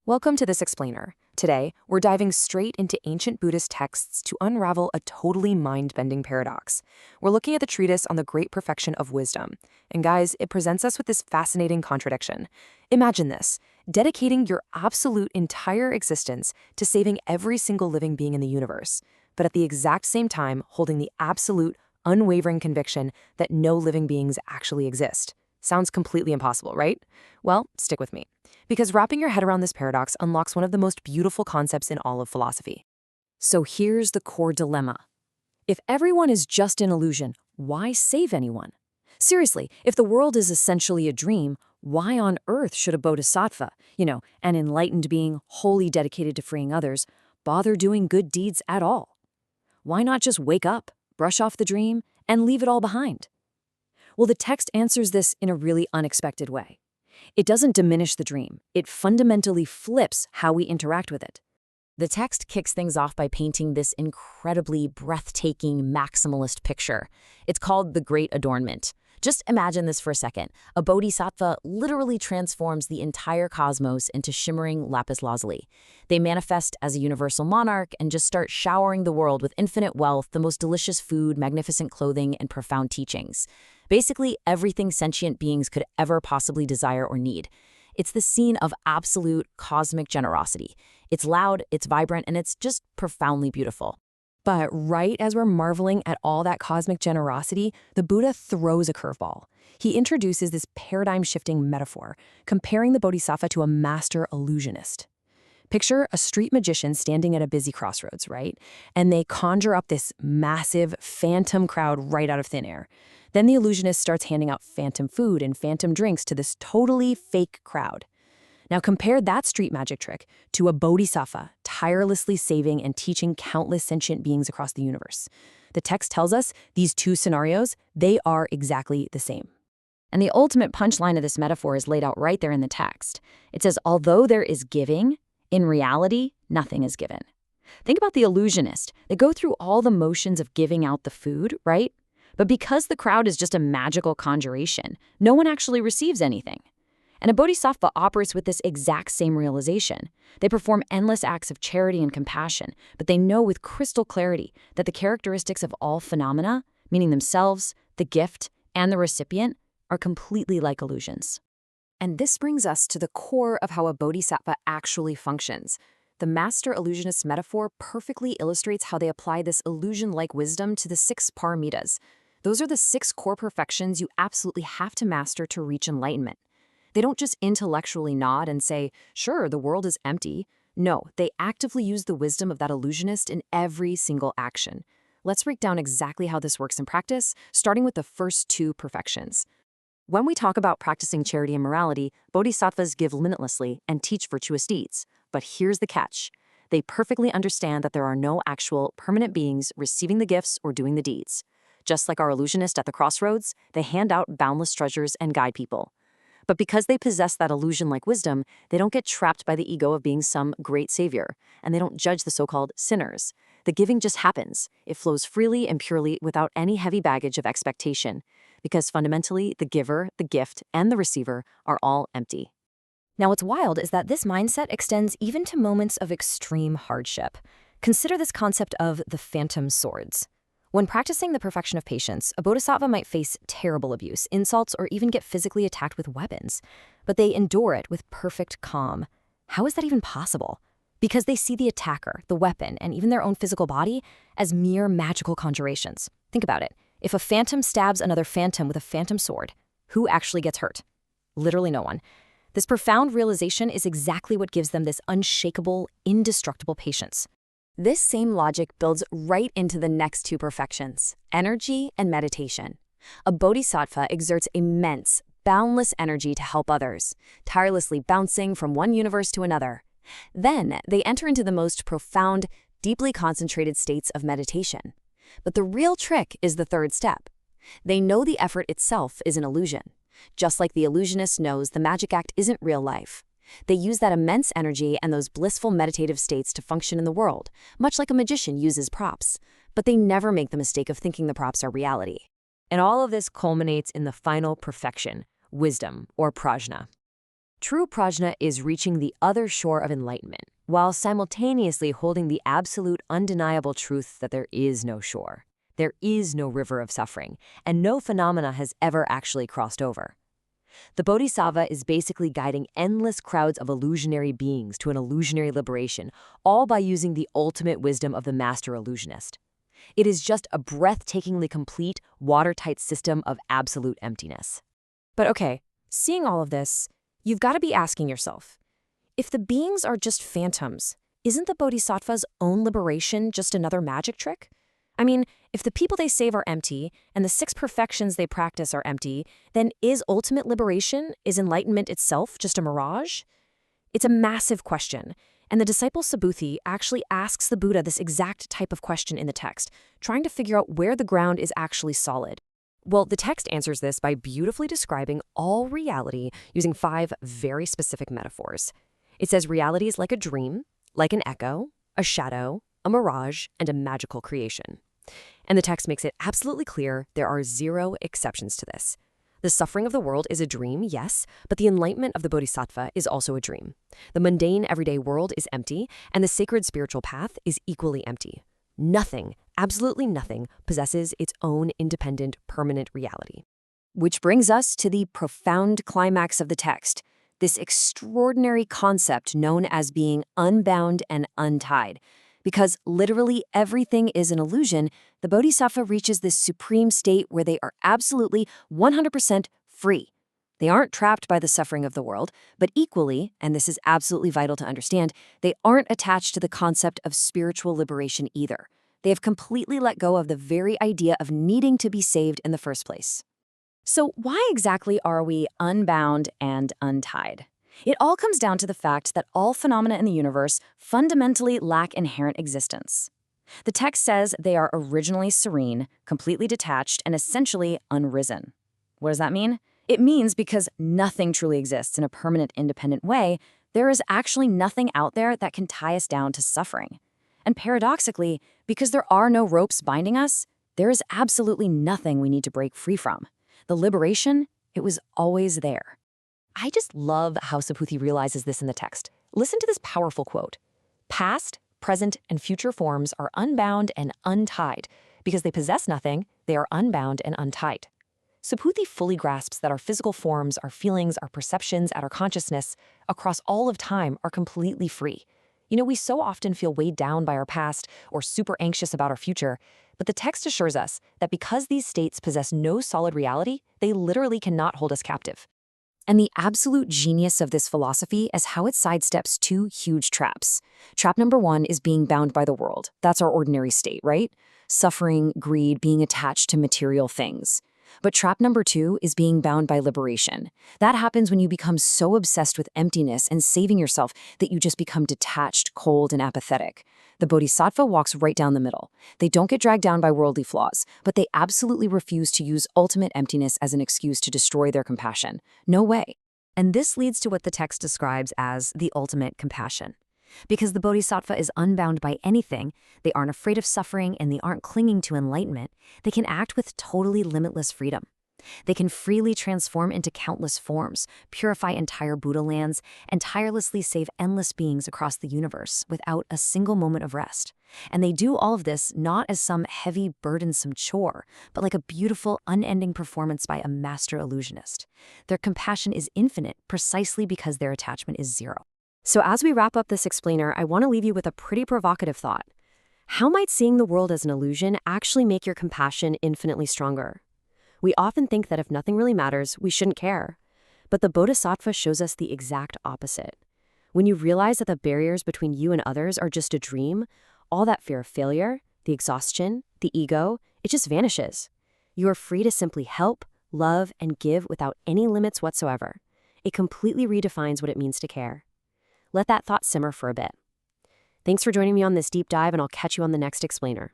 Welcome to this explainer. Today, we're diving straight into ancient Buddhist texts to unravel a totally mind-bending paradox. We're looking at the treatise on the great perfection of wisdom. And guys, it presents us with this fascinating contradiction. Imagine this, dedicating your absolute entire existence to saving every single living being in the universe, but at the exact same time holding the absolute, unwavering conviction that no living beings actually exist. Sounds completely impossible, right? Well, stick with me, because wrapping your head around this paradox unlocks one of the most beautiful concepts in all of philosophy. So here's the core dilemma. If everyone is just an illusion, why save anyone? Seriously, if the world is essentially a dream, why on earth should a bodhisattva, an enlightened being wholly dedicated to freeing others, bother doing good deeds at all? Why not just wake up, brush off the dream, and leave it all behind? Well, the text answers this in a really unexpected way. It doesn't diminish the dream. It fundamentally flips how we interact with it. The text kicks things off by painting this incredibly breathtaking maximalist picture. It's called the Great Adornment. Just imagine this for a second. A bodhisattva literally transforms the entire cosmos into shimmering lapis lazuli. They manifest as a universal monarch and just start showering the world with infinite wealth, the most delicious food, magnificent clothing, and profound teachings. Basically, everything sentient beings could ever possibly desire or need. It's the scene of absolute cosmic generosity. It's loud, it's vibrant, and it's just profoundly beautiful. But right as we're marveling at all that cosmic generosity, the Buddha throws a curveball. He introduces this paradigm-shifting metaphor, comparing the bodhisattva to a master illusionist. Picture a street magician standing at a busy crossroads, right? And they conjure up this massive phantom crowd right out of thin air. Then the illusionist starts handing out phantom food and phantom drinks to this totally fake crowd. Now compare that street magic trick to a bodhisattva tirelessly saving and teaching countless sentient beings across the universe. The text tells us these two scenarios, they are exactly the same. And the ultimate punchline of this metaphor is laid out right there in the text. It says, although there is giving, in reality, nothing is given. Think about the illusionist. They go through all the motions of giving out the food, right? But because the crowd is just a magical conjuration, no one actually receives anything. And a bodhisattva operates with this exact same realization. They perform endless acts of charity and compassion, but they know with crystal clarity that the characteristics of all phenomena, meaning themselves, the gift, and the recipient, are completely like illusions. And this brings us to the core of how a bodhisattva actually functions. The master illusionist metaphor perfectly illustrates how they apply this illusion-like wisdom to the 6 paramitas. Those are the 6 core perfections you absolutely have to master to reach enlightenment. They don't just intellectually nod and say, sure, the world is empty. No, they actively use the wisdom of that illusionist in every single action. Let's break down exactly how this works in practice, starting with the first 2 perfections. When we talk about practicing charity and morality, bodhisattvas give limitlessly and teach virtuous deeds. But here's the catch. They perfectly understand that there are no actual permanent beings receiving the gifts or doing the deeds. Just like our illusionist at the crossroads, they hand out boundless treasures and guide people. But because they possess that illusion-like wisdom, they don't get trapped by the ego of being some great savior, and they don't judge the so-called sinners. The giving just happens. It flows freely and purely without any heavy baggage of expectation, because fundamentally, the giver, the gift, and the receiver are all empty. Now, what's wild is that this mindset extends even to moments of extreme hardship. Consider this concept of the phantom swords. When practicing the perfection of patience, a bodhisattva might face terrible abuse, insults, or even get physically attacked with weapons. But they endure it with perfect calm. How is that even possible? Because they see the attacker, the weapon, and even their own physical body as mere magical conjurations. Think about it. If a phantom stabs another phantom with a phantom sword, who actually gets hurt? Literally no one. This profound realization is exactly what gives them this unshakable, indestructible patience. This same logic builds right into the next 2 perfections, energy and meditation. A bodhisattva exerts immense, boundless energy to help others, tirelessly bouncing from one universe to another. Then they enter into the most profound, deeply concentrated states of meditation. But the real trick is the 3rd step. They know the effort itself is an illusion, just like the illusionist knows the magic act isn't real life. They use that immense energy and those blissful meditative states to function in the world, much like a magician uses props. But they never make the mistake of thinking the props are reality. And all of this culminates in the final perfection, wisdom, or prajna. True prajna is reaching the other shore of enlightenment, while simultaneously holding the absolute undeniable truth that there is no shore. There is no river of suffering, and no phenomena has ever actually crossed over. The Bodhisattva is basically guiding endless crowds of illusionary beings to an illusionary liberation, all by using the ultimate wisdom of the master illusionist. It is just a breathtakingly complete, watertight system of absolute emptiness. But okay, seeing all of this, you've got to be asking yourself, if the beings are just phantoms, isn't the Bodhisattva's own liberation just another magic trick? I mean, if the people they save are empty, and the 6 perfections they practice are empty, then is ultimate liberation, is enlightenment itself just a mirage? It's a massive question, and the disciple Subhuti actually asks the Buddha this exact type of question in the text, trying to figure out where the ground is actually solid. Well, the text answers this by beautifully describing all reality using 5 very specific metaphors. It says reality is like a dream, like an echo, a shadow, a mirage, and a magical creation. And the text makes it absolutely clear there are 0 exceptions to this. The suffering of the world is a dream, yes, but the enlightenment of the Bodhisattva is also a dream. The mundane everyday world is empty, and the sacred spiritual path is equally empty. Nothing, absolutely nothing, possesses its own independent, permanent reality. Which brings us to the profound climax of the text, this extraordinary concept known as being unbound and untied. Because literally everything is an illusion, the Bodhisattva reaches this supreme state where they are absolutely 100% free. They aren't trapped by the suffering of the world, but equally, and this is absolutely vital to understand, they aren't attached to the concept of spiritual liberation either. They have completely let go of the very idea of needing to be saved in the first place. So why exactly are we unbound and untied? It all comes down to the fact that all phenomena in the universe fundamentally lack inherent existence. The text says they are originally serene, completely detached, and essentially unrisen. What does that mean? It means because nothing truly exists in a permanent, independent way, there is actually nothing out there that can tie us down to suffering. And paradoxically, because there are no ropes binding us, there is absolutely nothing we need to break free from. The liberation, it was always there. I just love how Subhuti realizes this in the text. Listen to this powerful quote. Past, present, and future forms are unbound and untied. Because they possess nothing, they are unbound and untied. Subhuti fully grasps that our physical forms, our feelings, our perceptions, and our consciousness across all of time are completely free. You know, we so often feel weighed down by our past or super anxious about our future, but the text assures us that because these states possess no solid reality, they literally cannot hold us captive. And the absolute genius of this philosophy is how it sidesteps 2 huge traps. Trap number 1 is being bound by the world. That's our ordinary state, right? Suffering, greed, being attached to material things. But trap number 2 is being bound by liberation. That happens when you become so obsessed with emptiness and saving yourself that you just become detached, cold, and apathetic. The Bodhisattva walks right down the middle. They don't get dragged down by worldly flaws, but they absolutely refuse to use ultimate emptiness as an excuse to destroy their compassion. No way. And this leads to what the text describes as the ultimate compassion. Because the Bodhisattva is unbound by anything, they aren't afraid of suffering and they aren't clinging to enlightenment, they can act with totally limitless freedom. They can freely transform into countless forms, purify entire Buddha lands, and tirelessly save endless beings across the universe without a single moment of rest. And they do all of this not as some heavy, burdensome chore, but like a beautiful, unending performance by a master illusionist. Their compassion is infinite precisely because their attachment is 0. So as we wrap up this explainer, I want to leave you with a pretty provocative thought. How might seeing the world as an illusion actually make your compassion infinitely stronger? We often think that if nothing really matters, we shouldn't care. But the Bodhisattva shows us the exact opposite. When you realize that the barriers between you and others are just a dream, all that fear of failure, the exhaustion, the ego, it just vanishes. You are free to simply help, love, and give without any limits whatsoever. It completely redefines what it means to care. Let that thought simmer for a bit. Thanks for joining me on this deep dive, and I'll catch you on the next explainer.